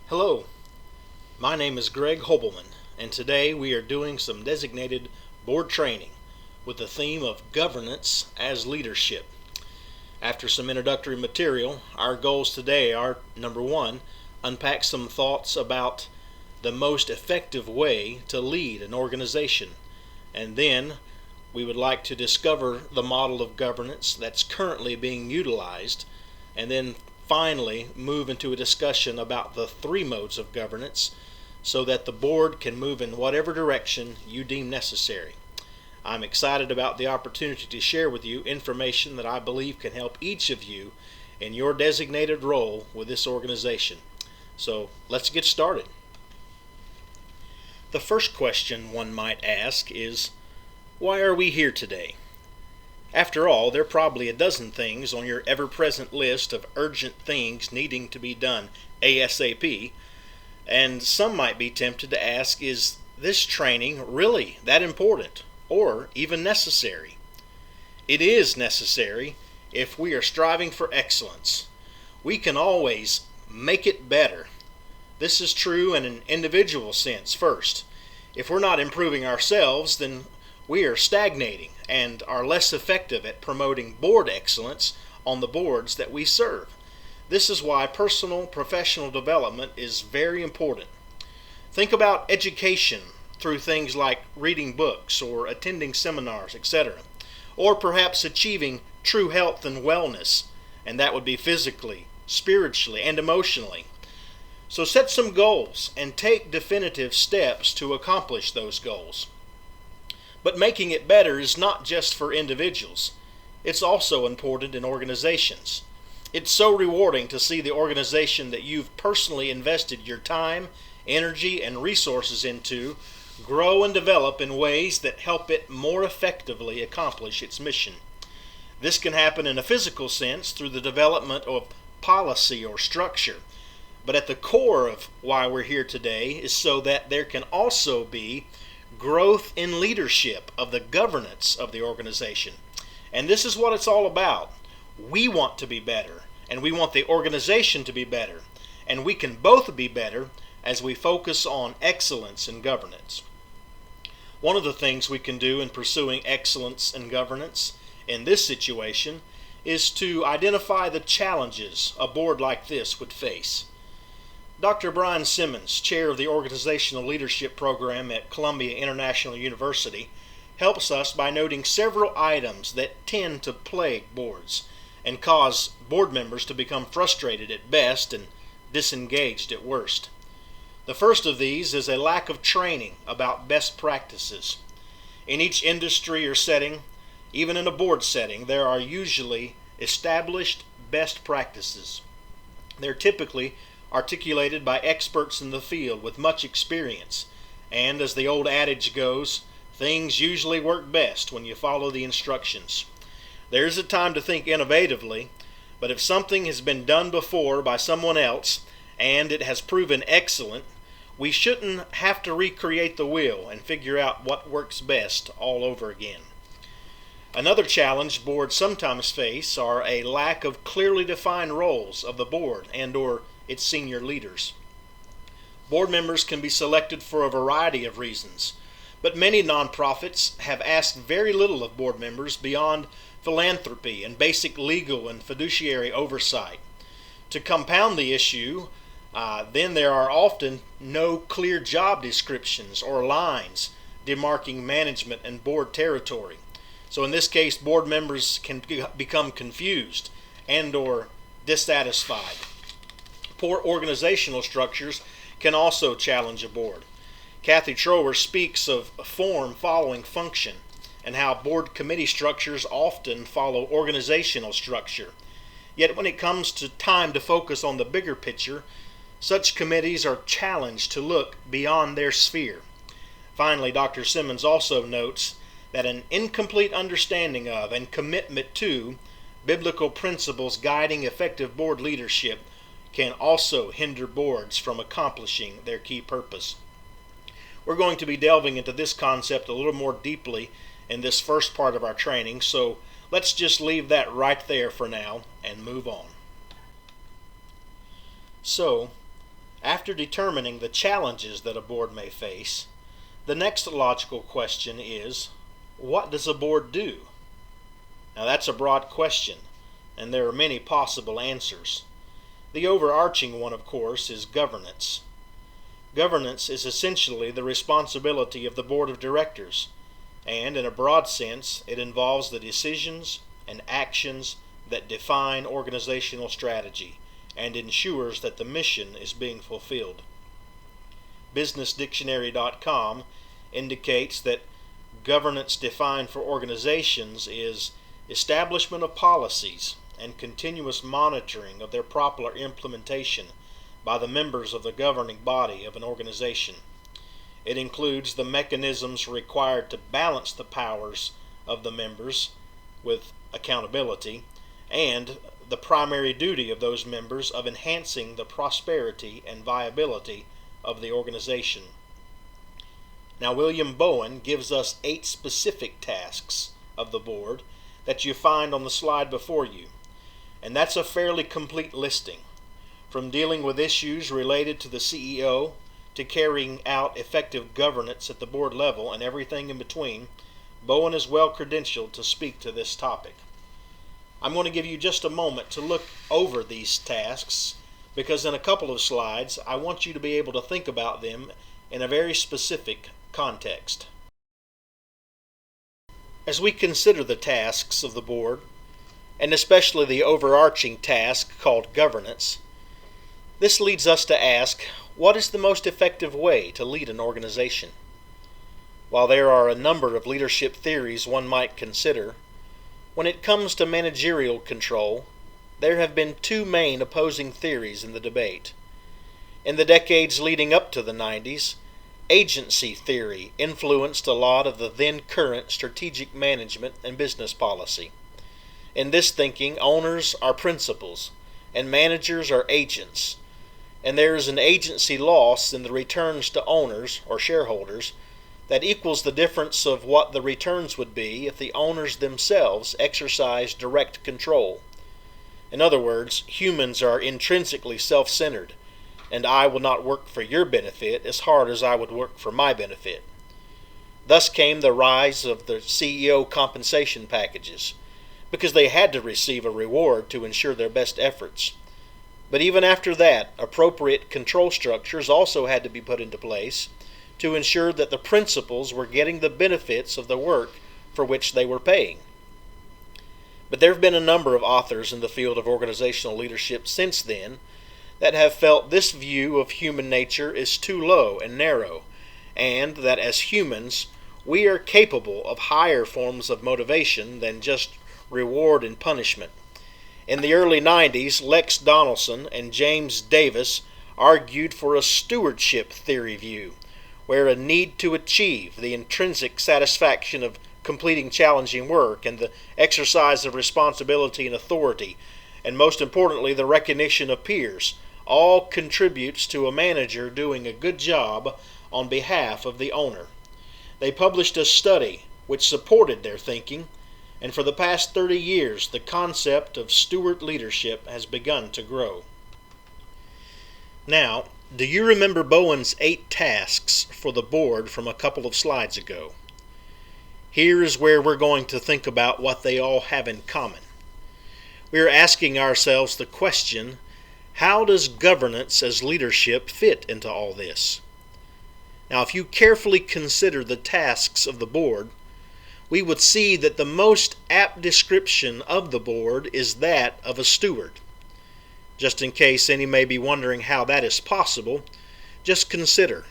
Hello, my name is ghobelman, and today we are doing some designated board training with the theme of governance as leadership. After some introductory material, our goals today are number one, unpack some thoughts about the most effective way to lead an organization, and then we would like to discover the model of governance that's currently being utilized, and then finally move into a discussion about the three modes of governance so that the board can move in whatever direction you deem necessary. I'm excited about the opportunity to share with you information that I believe can help each of you in your designated role with this organization. So let's get started. The first question one might ask is, why are we here today? After all, there are probably a dozen things on your ever-present list of urgent things needing to be done ASAP, and some might be tempted to ask, is this training really that important or even necessary? It is necessary if we are striving for excellence. We can always make it better. This is true in an individual sense first. If we're not improving ourselves, then we are stagnating and are less effective at promoting board excellence on the boards that we serve. This is why personal professional development is very important. Think about education through things like reading books or attending seminars, etc., or perhaps achieving true health and wellness, and that would be physically, spiritually, and emotionally. So set some goals and take definitive steps to accomplish those goals. But making it better is not just for individuals. It's also important in organizations. It's so rewarding to see the organization that you've personally invested your time, energy, and resources into grow and develop in ways that help it more effectively accomplish its mission. This can happen in a physical sense through the development of policy or structure. But at the core of why we're here today is so that there can also be growth in leadership of the governance of the organization. And this is what it's all about. We want to be better, and we want the organization to be better, and we can both be better as we focus on excellence in governance. One of the things we can do in pursuing excellence in governance in this situation is to identify the challenges a board like this would face. Dr. Brian Simmons, chair of the Organizational Leadership Program at Columbia International University, helps us by noting several items that tend to plague boards and cause board members to become frustrated at best and disengaged at worst. The first of these is a lack of training about best practices. In each industry or setting, even in a board setting, there are usually established best practices. They're typically articulated by experts in the field with much experience, and as the old adage goes, things usually work best when you follow the instructions. There's a time to think innovatively, but if something has been done before by someone else and it has proven excellent, we shouldn't have to recreate the wheel and figure out what works best all over again. Another challenge boards sometimes face are a lack of clearly defined roles of the board and/or its senior leaders. Board members can be selected for a variety of reasons, but many nonprofits have asked very little of board members beyond philanthropy and basic legal and fiduciary oversight. To compound the issue, then there are often no clear job descriptions or lines demarking management and board territory. So in this case, board members can become confused and/or dissatisfied. Poor organizational structures can also challenge a board. Kathy Trower speaks of form following function and how board committee structures often follow organizational structure. Yet when it comes to time to focus on the bigger picture, such committees are challenged to look beyond their sphere. Finally, Dr. Simmons also notes that an incomplete understanding of and commitment to biblical principles guiding effective board leadership can also hinder boards from accomplishing their key purpose. We're going to be delving into this concept a little more deeply in this first part of our training, so let's just leave that right there for now and move on. So, After determining the challenges that a board may face, the next logical question is, what does a board do? Now that's a broad question, and there are many possible answers. The overarching one, of course, is governance. Governance is essentially the responsibility of the board of directors, and in a broad sense, it involves the decisions and actions that define organizational strategy and ensures that the mission is being fulfilled. BusinessDictionary.com indicates that governance defined for organizations is establishment of policies and continuous monitoring of their proper implementation by the members of the governing body of an organization. It includes the mechanisms required to balance the powers of the members with accountability, and the primary duty of those members of enhancing the prosperity and viability of the organization. Now, William Bowen gives us 8 specific tasks of the board that you find on the slide before you, and that's a fairly complete listing. From dealing with issues related to the CEO to carrying out effective governance at the board level and everything in between, Bowen is well credentialed to speak to this topic. I'm going to give you just a moment to look over these tasks, because in a couple of slides I want you to be able to think about them in a very specific context. As we consider the tasks of the board, and especially the overarching task called governance, this leads us to ask, what is the most effective way to lead an organization? While there are a number of leadership theories one might consider, when it comes to managerial control, there have been 2 main opposing theories in the debate. In the decades leading up to the 90s, agency theory influenced a lot of the then current strategic management and business policy. In this thinking, owners are principals and managers are agents, and there is an agency loss in the returns to owners or shareholders that equals the difference of what the returns would be if the owners themselves exercised direct control. In other words, humans are intrinsically self-centered, and I will not work for your benefit as hard as I would work for my benefit. Thus came the rise of the CEO compensation packages, because they had to receive a reward to ensure their best efforts. But even after that, appropriate control structures also had to be put into place to ensure that the principals were getting the benefits of the work for which they were paying. But there have been a number of authors in the field of organizational leadership since then that have felt this view of human nature is too low and narrow, and that as humans, we are capable of higher forms of motivation than just reward and punishment. In the early 90s, Lex Donaldson and James Davis argued for a stewardship theory view, where a need to achieve the intrinsic satisfaction of completing challenging work and the exercise of responsibility and authority, and most importantly the recognition of peers, all contributes to a manager doing a good job on behalf of the owner. They published a study which supported their thinking, and for the past 30 years the concept of steward leadership has begun to grow. Now, do you remember Bowen's 8 tasks for the board from a couple of slides ago? Here is where we're going to think about what they all have in common. We are asking ourselves the question, how does governance as leadership fit into all this? Now, if you carefully consider the tasks of the board, we would see that the most apt description of the board is that of a steward. Just in case any may be wondering how that is possible, just consider.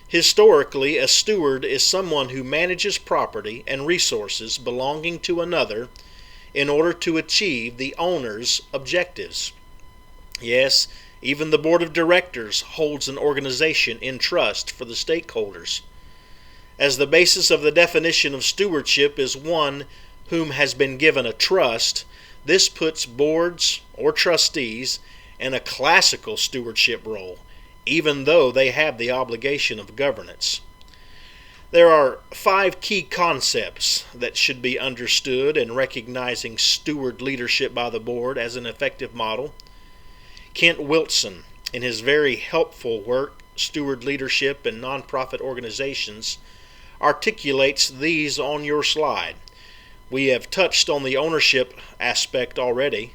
Historically, a steward is someone who manages property and resources belonging to another in order to achieve the owner's objectives. Yes, even the board of directors holds an organization in trust for the stakeholders. As the basis of the definition of stewardship is one whom has been given a trust, this puts boards or trustees in a classical stewardship role, even though they have the obligation of governance. There are 5 key concepts that should be understood in recognizing steward leadership by the board as an effective model. Kent Wilson, in his very helpful work, Steward Leadership in Nonprofit Organizations, articulates these on your slide. We have touched on the ownership aspect already,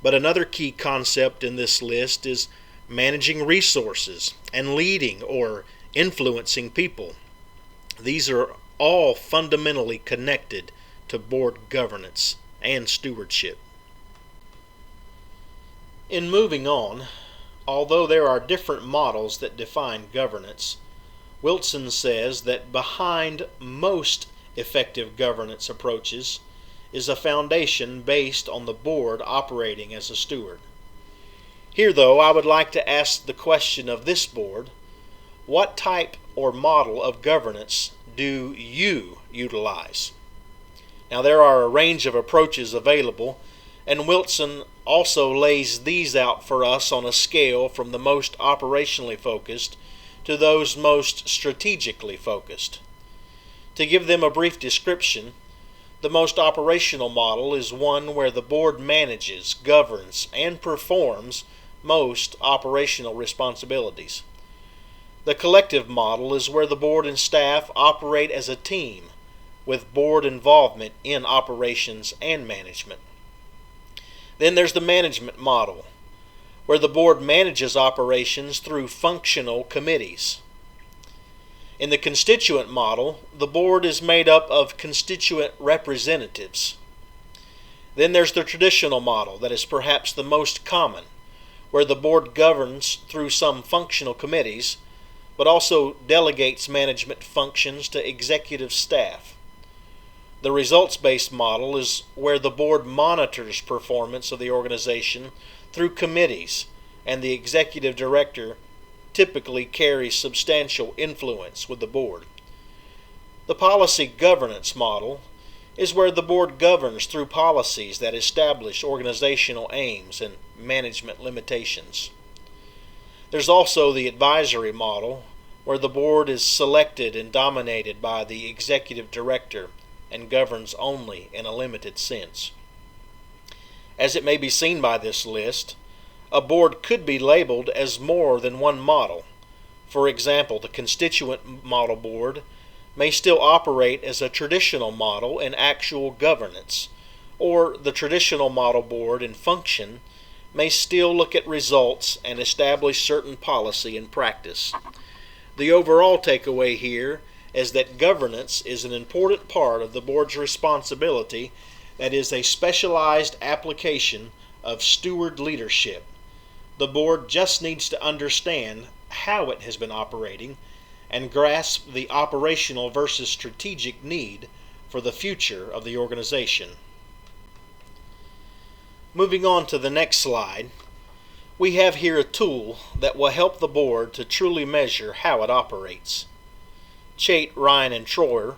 but another key concept in this list is managing resources and leading or influencing people. These are all fundamentally connected to board governance and stewardship. In moving on, although there are different models that define governance, Wilson says that behind most effective governance approaches is a foundation based on the board operating as a steward. Here, though, I would like to ask the question of this board: what type or model of governance do you utilize? Now, there are a range of approaches available, and Wilson also lays these out for us on a scale from the most operationally focused to those most strategically focused. To give them a brief description, the most operational model is one where the board manages, governs, and performs most operational responsibilities. The collective model is where the board and staff operate as a team, with board involvement in operations and management. Then there's the management model, where the board manages operations through functional committees. In the constituent model, the board is made up of constituent representatives. Then there's the traditional model that is perhaps the most common, where the board governs through some functional committees, but also delegates management functions to executive staff. The results-based model is where the board monitors performance of the organization through committees, and the executive director typically carries substantial influence with the board. The policy governance model is where the board governs through policies that establish organizational aims and management limitations. There's also the advisory model, where the board is selected and dominated by the executive director and governs only in a limited sense. As it may be seen by this list, a board could be labeled as more than one model. For example, the constituent model board may still operate as a traditional model in actual governance, or the traditional model board in function may still look at results and establish certain policy and practice. The overall takeaway here is that governance is an important part of the board's responsibility that is a specialized application of steward leadership. The board just needs to understand how it has been operating and grasp the operational versus strategic need for the future of the organization. Moving on to the next slide, we have here a tool that will help the board to truly measure how it operates. Chait, Ryan, and Troyer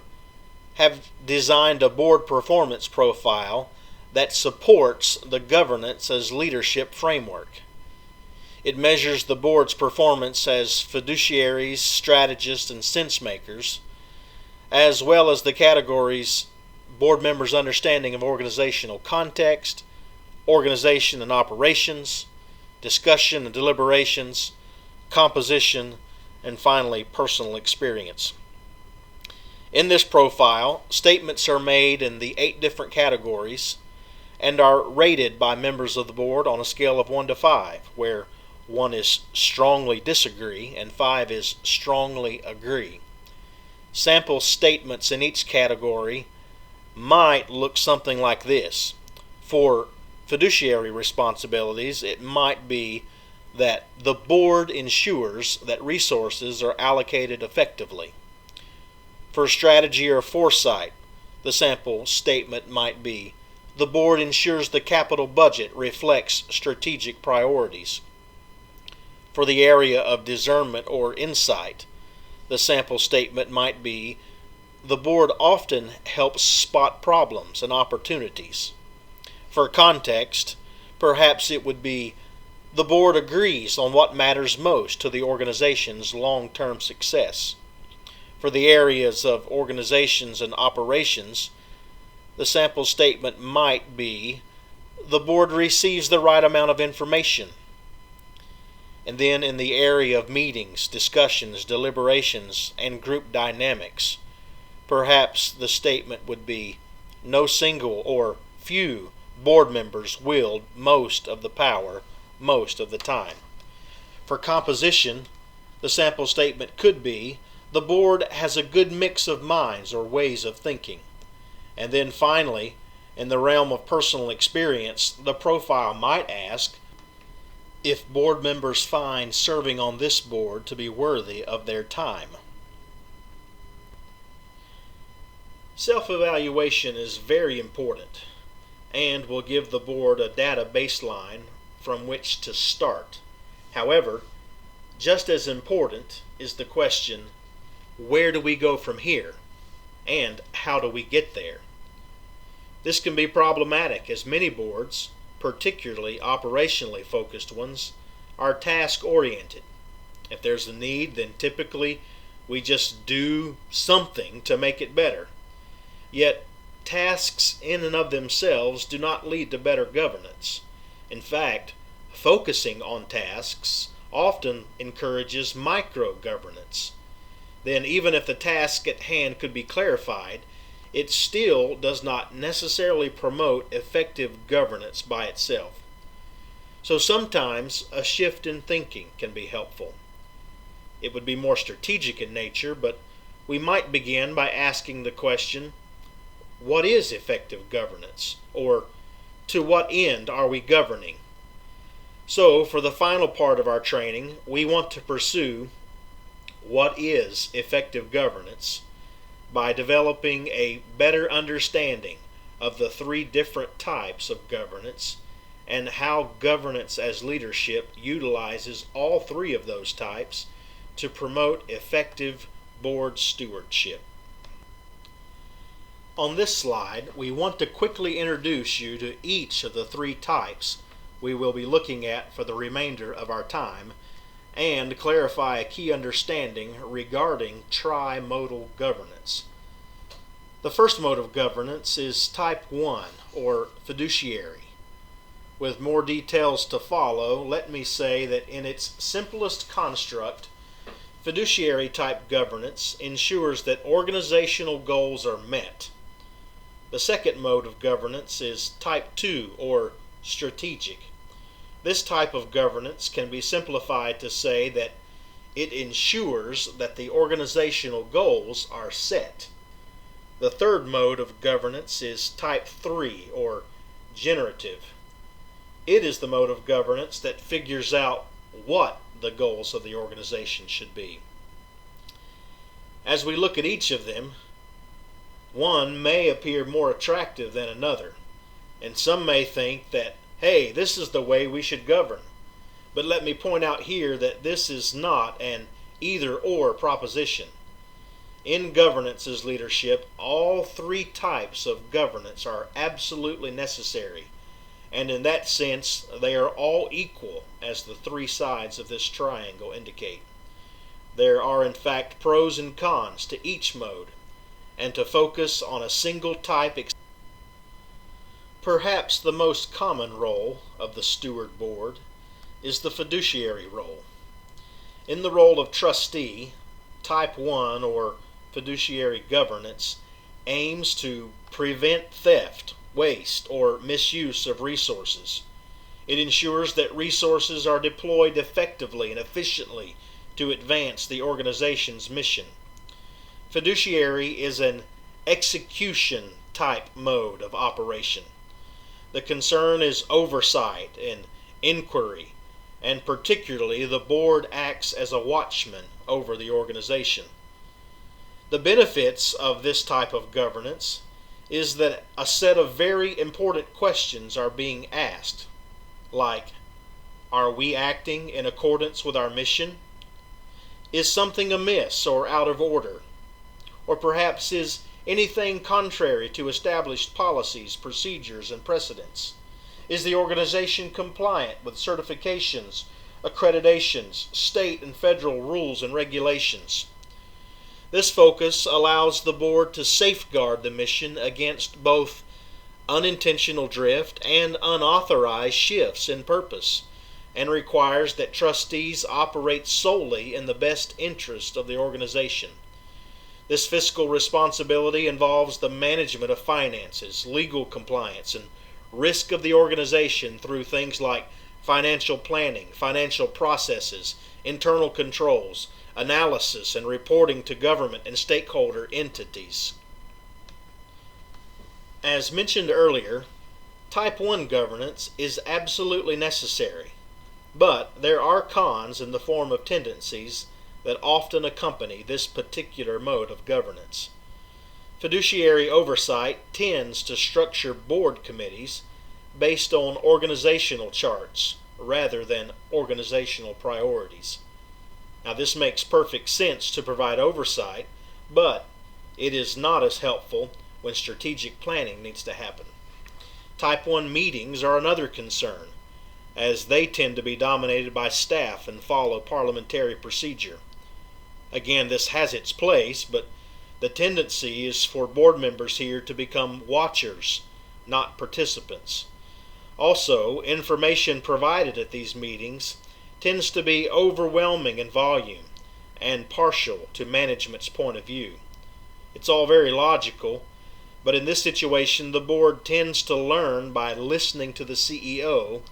have designed a board performance profile that supports the governance as leadership framework. It measures the board's performance as fiduciaries, strategists, and sense makers, as well as the categories board members' understanding of organizational context, organization and operations, discussion and deliberations, composition, and finally personal experience. In this profile, statements are made in the 8 different categories and are rated by members of the board on a scale of 1 to 5, where 1 is strongly disagree and 5 is strongly agree. Sample statements in each category might look something like this. For fiduciary responsibilities, it might be that the board ensures that resources are allocated effectively. For strategy or foresight, the sample statement might be, the board ensures the capital budget reflects strategic priorities. For the area of discernment or insight, the sample statement might be, the board often helps spot problems and opportunities. For context, perhaps it would be, the board agrees on what matters most to the organization's long-term success. For the areas of organizations and operations, the sample statement might be, the board receives the right amount of information. And then in the area of meetings, discussions, deliberations, and group dynamics, perhaps the statement would be, no single or few board members wield most of the power most of the time. For composition, the sample statement could be, the board has a good mix of minds or ways of thinking. And then finally, in the realm of personal experience, the profile might ask if board members find serving on this board to be worthy of their time. Self-evaluation is very important and will give the board a data baseline from which to start. However, just as important is the question, where do we go from here, and how do we get there? This can be problematic as many boards, particularly operationally focused ones, are task-oriented. If there's a need, then typically we just do something to make it better. Yet, tasks in and of themselves do not lead to better governance. In fact, focusing on tasks often encourages micro-governance. Then even if the task at hand could be clarified, it still does not necessarily promote effective governance by itself. So sometimes a shift in thinking can be helpful. It would be more strategic in nature, but we might begin by asking the question, what is effective governance? Or, to what end are we governing? So, for the final part of our training, we want to pursue what is effective governance by developing a better understanding of the three different types of governance and how governance as leadership utilizes all three of those types to promote effective board stewardship. On this slide, we want to quickly introduce you to each of the three types we will be looking at for the remainder of our time and clarify a key understanding regarding trimodal governance. The first mode of governance is Type 1, or fiduciary. With more details to follow, let me say that in its simplest construct, fiduciary type governance ensures that organizational goals are met. The second mode of governance is Type 2, or strategic. This type of governance can be simplified to say that it ensures that the organizational goals are set. The third mode of governance is Type 3, or generative. It is the mode of governance that figures out what the goals of the organization should be. As we look at each of them, one may appear more attractive than another, and some may think that, hey, this is the way we should govern. But let me point out here that this is not an either-or proposition. In governance as leadership, all three types of governance are absolutely necessary, and in that sense, they are all equal, as the three sides of this triangle indicate. There are in fact pros and cons to each mode, and to focus on a single type. Perhaps the most common role of the steward board is the fiduciary role. In the role of trustee, Type 1, or fiduciary governance, aims to prevent theft, waste, or misuse of resources. It ensures that resources are deployed effectively and efficiently to advance the organization's mission. Fiduciary is an execution type mode of operation. The concern is oversight and inquiry, and particularly the board acts as a watchman over the organization. The benefits of this type of governance is that a set of very important questions are being asked, like, are we acting in accordance with our mission? Is something amiss or out of order? Or perhaps is anything contrary to established policies, procedures, and precedents? Is the organization compliant with certifications, accreditations, state and federal rules and regulations? This focus allows the board to safeguard the mission against both unintentional drift and unauthorized shifts in purpose, and requires that trustees operate solely in the best interest of the organization. This fiscal responsibility involves the management of finances, legal compliance, and risk of the organization through things like financial planning, financial processes, internal controls, analysis, and reporting to government and stakeholder entities. As mentioned earlier, Type 1 governance is absolutely necessary, but there are cons in the form of tendencies that often accompany this particular mode of governance. Fiduciary oversight tends to structure board committees based on organizational charts rather than organizational priorities. Now, this makes perfect sense to provide oversight, but it is not as helpful when strategic planning needs to happen. Type 1 meetings are another concern, as they tend to be dominated by staff and follow parliamentary procedure. Again, this has its place, but the tendency is for board members here to become watchers, not participants. Also, information provided at these meetings tends to be overwhelming in volume and partial to management's point of view. It's all very logical, but in this situation the board tends to learn by listening to the CEO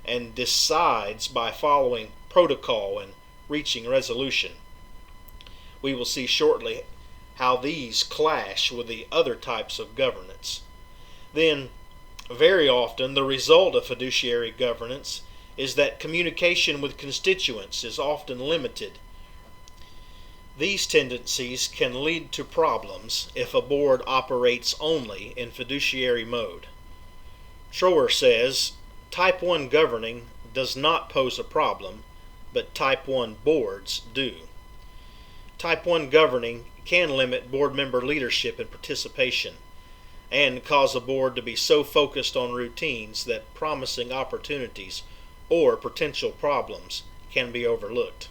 and decides by following protocol and reaching resolution. We will see shortly how these clash with the other types of governance. Then, very often, the result of fiduciary governance is that communication with constituents is often limited. These tendencies can lead to problems if a board operates only in fiduciary mode. Schroer says, Type 1 governing does not pose a problem, but Type 1 boards do. Type 1 governing can limit board member leadership and participation, and cause a board to be so focused on routines that promising opportunities or potential problems can be overlooked.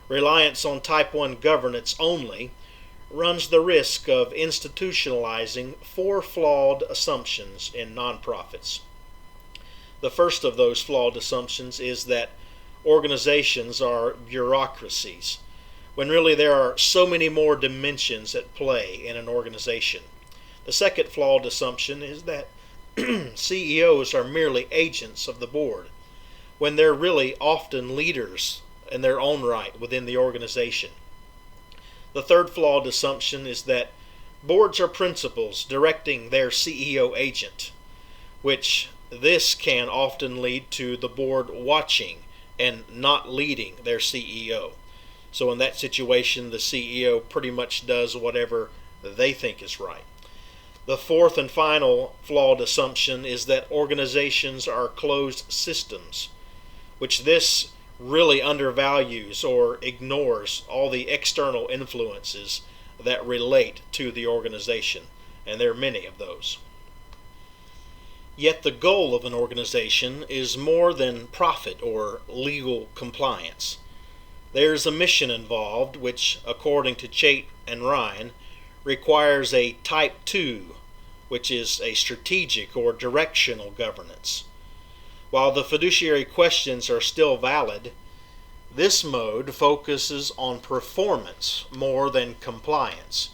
Reliance on Type 1 governance only runs the risk of institutionalizing four flawed assumptions in nonprofits. The first of those flawed assumptions is that organizations are bureaucracies, when really there are so many more dimensions at play in an organization. The second flawed assumption is that CEOs are merely agents of the board, when they're really often leaders in their own right within the organization. The third flawed assumption is that boards are principals directing their CEO agent, which this can often lead to the board watching and not leading their CEO. So in that situation, the CEO pretty much does whatever they think is right. The fourth and final flawed assumption is that organizations are closed systems, which this really undervalues or ignores all the external influences that relate to the organization, and there are many of those. Yet the goal of an organization is more than profit or legal compliance. There's a mission involved which, according to Chait and Ryan, requires a Type 2, which is a strategic or directional governance. While the fiduciary questions are still valid, this mode focuses on performance more than compliance.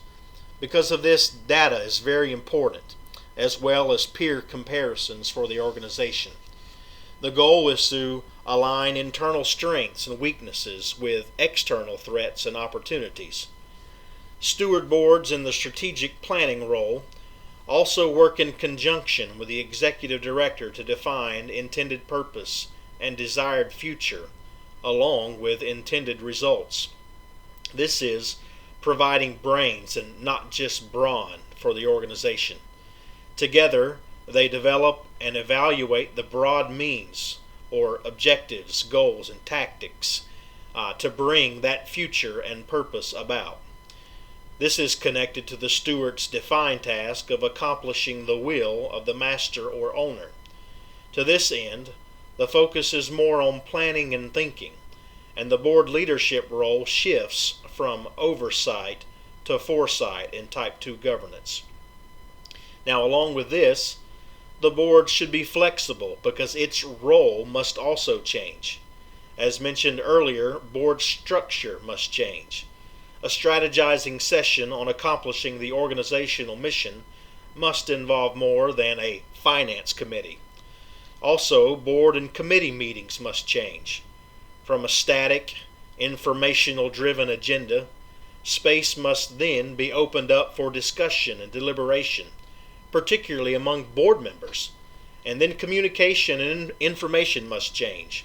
Because of this, data is very important, as well as peer comparisons for the organization. The goal is to align internal strengths and weaknesses with external threats and opportunities. Steward boards in the strategic planning role also work in conjunction with the executive director to define intended purpose and desired future, along with intended results. This is providing brains and not just brawn for the organization. Together, they develop and evaluate the broad means or objectives, goals, and tactics to bring that future and purpose about. This is connected to the steward's defined task of accomplishing the will of the master or owner. To this end, the focus is more on planning and thinking, and the board leadership role shifts from oversight to foresight in Type 2 governance. Now, along with this, The board should be flexible because its role must also change. As mentioned earlier, board structure must change. A strategizing session on accomplishing the organizational mission must involve more than a finance committee. Also, board and committee meetings must change. From a static, informational-driven agenda, space must then be opened up for discussion and deliberation, particularly among board members. And then communication and information must change.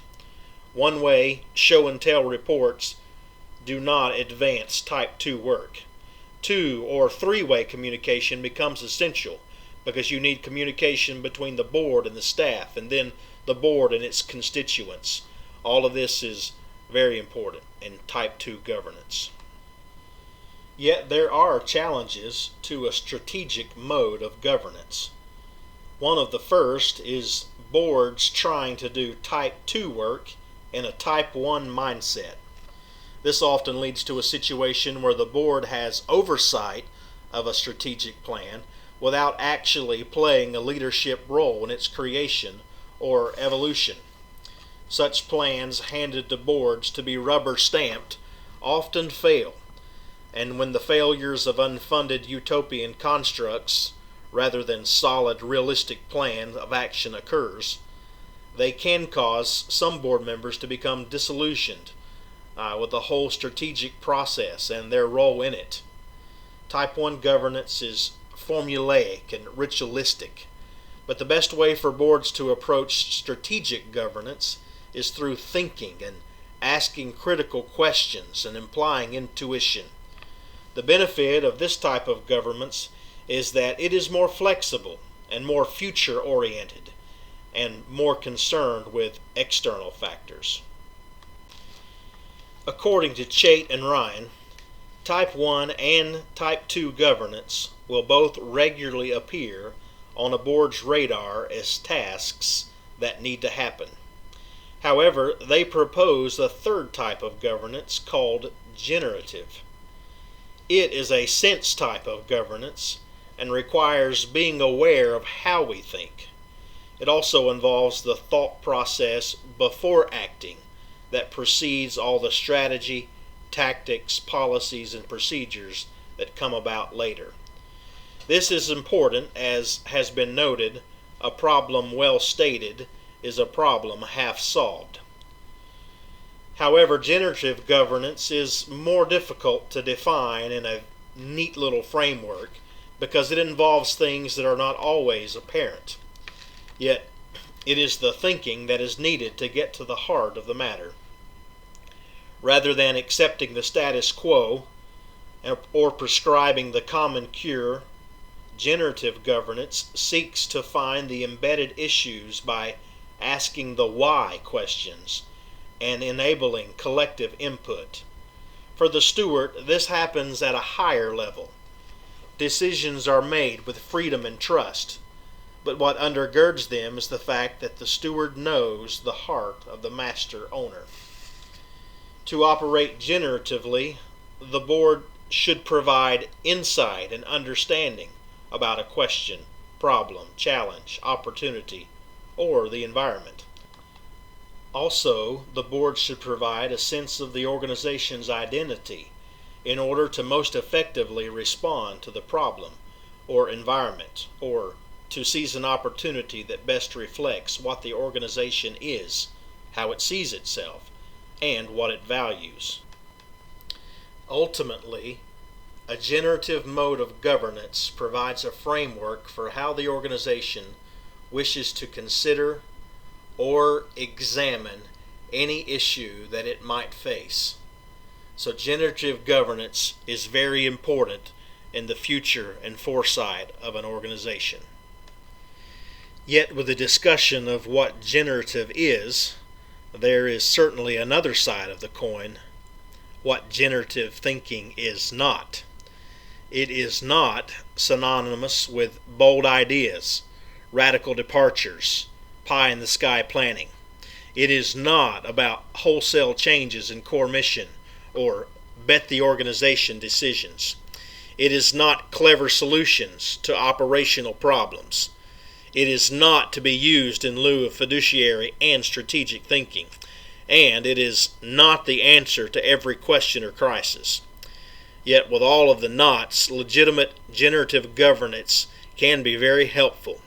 One-way show-and-tell reports do not advance Type 2 work. Two- or three-way communication becomes essential because you need communication between the board and the staff, and then the board and its constituents. All of this is very important in Type 2 governance. Yet there are challenges to a strategic mode of governance. One of the first is boards trying to do Type 2 work in a Type 1 mindset. This often leads to a situation where the board has oversight of a strategic plan without actually playing a leadership role in its creation or evolution. Such plans handed to boards to be rubber stamped often fail, and when the failures of unfunded utopian constructs rather than solid realistic plan of action occurs, they can cause some board members to become disillusioned with the whole strategic process and their role in it. Type 1 governance is formulaic and ritualistic, but the best way for boards to approach strategic governance is through thinking and asking critical questions and implying intuition. The benefit of this type of governance is that it is more flexible and more future-oriented and more concerned with external factors. According to Chait and Ryan, Type 1 and Type 2 governance will both regularly appear on a board's radar as tasks that need to happen. However, they propose a third type of governance called generative. It is a sense type of governance and requires being aware of how we think. It also involves the thought process before acting that precedes all the strategy, tactics, policies, and procedures that come about later. This is important, as has been noted, a problem well stated is a problem half solved. However, generative governance is more difficult to define in a neat little framework because it involves things that are not always apparent. Yet, it is the thinking that is needed to get to the heart of the matter. Rather than accepting the status quo or prescribing the common cure, generative governance seeks to find the embedded issues by asking the why questions and enabling collective input. For the steward, this happens at a higher level. Decisions are made with freedom and trust, but what undergirds them is the fact that the steward knows the heart of the master owner. To operate generatively, the board should provide insight and understanding about a question, problem, challenge, opportunity, or the environment. Also, the board should provide a sense of the organization's identity in order to most effectively respond to the problem or environment, or to seize an opportunity that best reflects what the organization is, how it sees itself, and what it values. Ultimately, a generative mode of governance provides a framework for how the organization wishes to consider or examine any issue that it might face. So generative governance is very important in the future and foresight of an organization. Yet with the discussion of what generative is, there is certainly another side of the coin, what generative thinking is not. It is not synonymous with bold ideas, radical departures, pie-in-the-sky planning. It is not about wholesale changes in core mission or bet the organization decisions. It is not clever solutions to operational problems. It is not to be used in lieu of fiduciary and strategic thinking, and it is not the answer to every question or crisis. Yet with all of the nots, legitimate generative governance can be very helpful.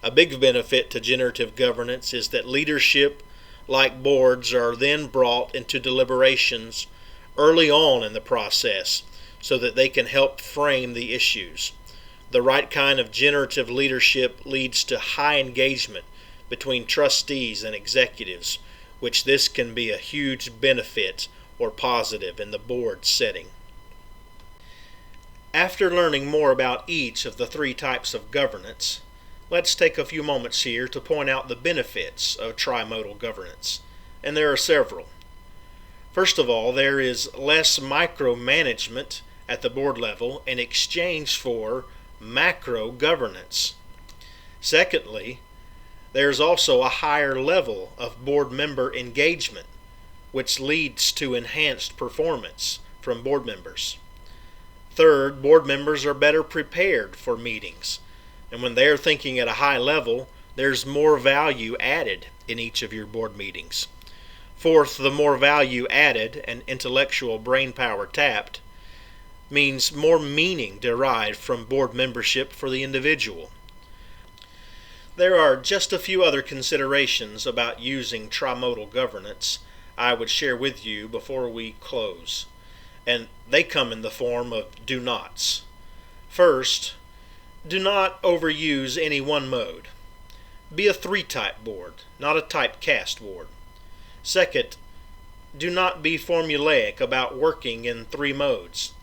A big benefit to generative governance is that leadership, like boards, are then brought into deliberations early on in the process so that they can help frame the issues. The right kind of generative leadership leads to high engagement between trustees and executives, which this can be a huge benefit or positive in the board setting. After learning more about each of the three types of governance, let's take a few moments here to point out the benefits of trimodal governance, and there are several. First of all, there is less micromanagement at the board level in exchange for macro governance. Secondly, there's also a higher level of board member engagement, which leads to enhanced performance from board members. Third, board members are better prepared for meetings, and when they're thinking at a high level, there's more value added in each of your board meetings. Fourth, the more value added and intellectual brainpower tapped means more meaning derived from board membership for the individual. There are just a few other considerations about using trimodal governance I would share with you before we close, and they come in the form of do nots. First, do not overuse any one mode. Be a three-type board, not a typecast board. Second, do not be formulaic about working in three modes.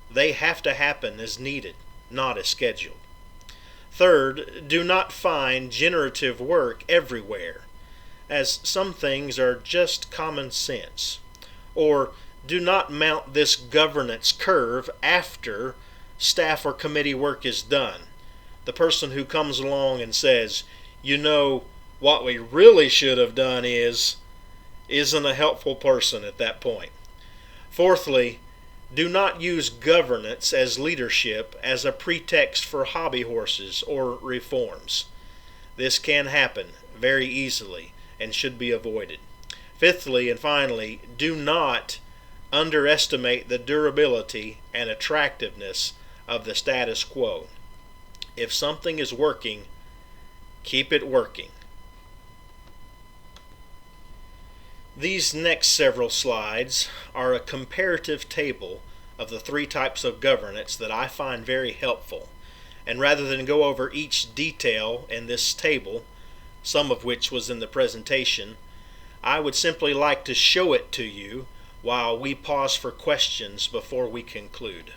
They have to happen as needed, not as scheduled. Third, do not find generative work everywhere, as some things are just common sense. Or do not mount this governance curve after staff or committee work is done. The person who comes along and says, what we really should have done isn't a helpful person at that point. Fourthly, do not use governance as leadership as a pretext for hobby horses or reforms. This can happen very easily and should be avoided. Fifthly and finally, do not underestimate the durability and attractiveness of the status quo. If something is working, keep it working. These next several slides are a comparative table of the three types of governance that I find very helpful. And rather than go over each detail in this table, some of which was in the presentation, I would simply like to show it to you while we pause for questions before we conclude.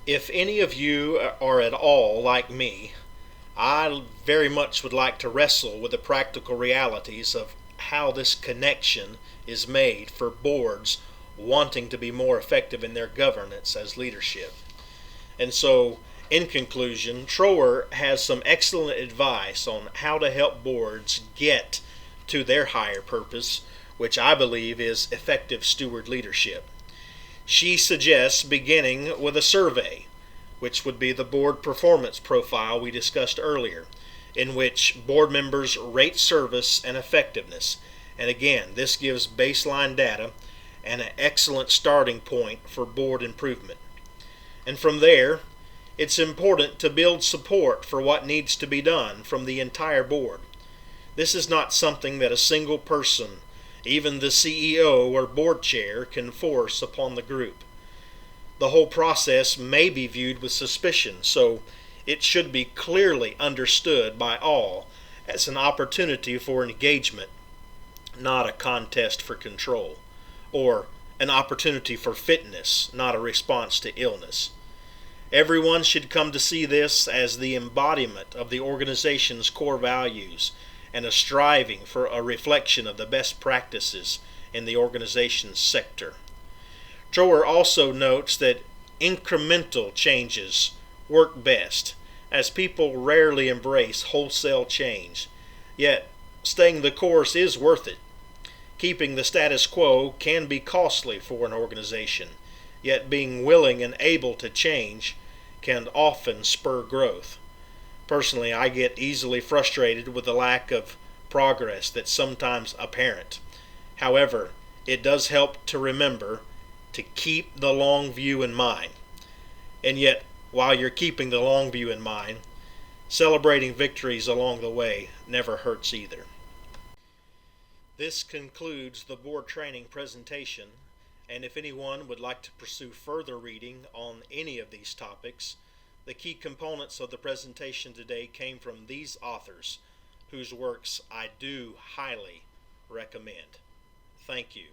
If any of you are at all like me, I very much would like to wrestle with the practical realities of how this connection is made for boards wanting to be more effective in their governance as leadership. And so, in conclusion, Trower has some excellent advice on how to help boards get to their higher purpose, which I believe is effective steward leadership. She suggests beginning with a survey, which would be the board performance profile we discussed earlier, in which board members rate service and effectiveness. And again, this gives baseline data and an excellent starting point for board improvement. And from there, it's important to build support for what needs to be done from the entire board. This is not something that a single person, even the CEO or board chair, can force upon the group. The whole process may be viewed with suspicion, so it should be clearly understood by all as an opportunity for engagement, not a contest for control, or an opportunity for fitness, not a response to illness. Everyone should come to see this as the embodiment of the organization's core values and a striving for a reflection of the best practices in the organization's sector. Trower also notes that incremental changes work best, as people rarely embrace wholesale change, yet staying the course is worth it. Keeping the status quo can be costly for an organization, yet being willing and able to change can often spur growth. Personally, I get easily frustrated with the lack of progress that's sometimes apparent. However, it does help to remember to keep the long view in mind. And yet, while you're keeping the long view in mind, celebrating victories along the way never hurts either. This concludes the board training presentation, and if anyone would like to pursue further reading on any of these topics, the key components of the presentation today came from these authors, whose works I do highly recommend. Thank you.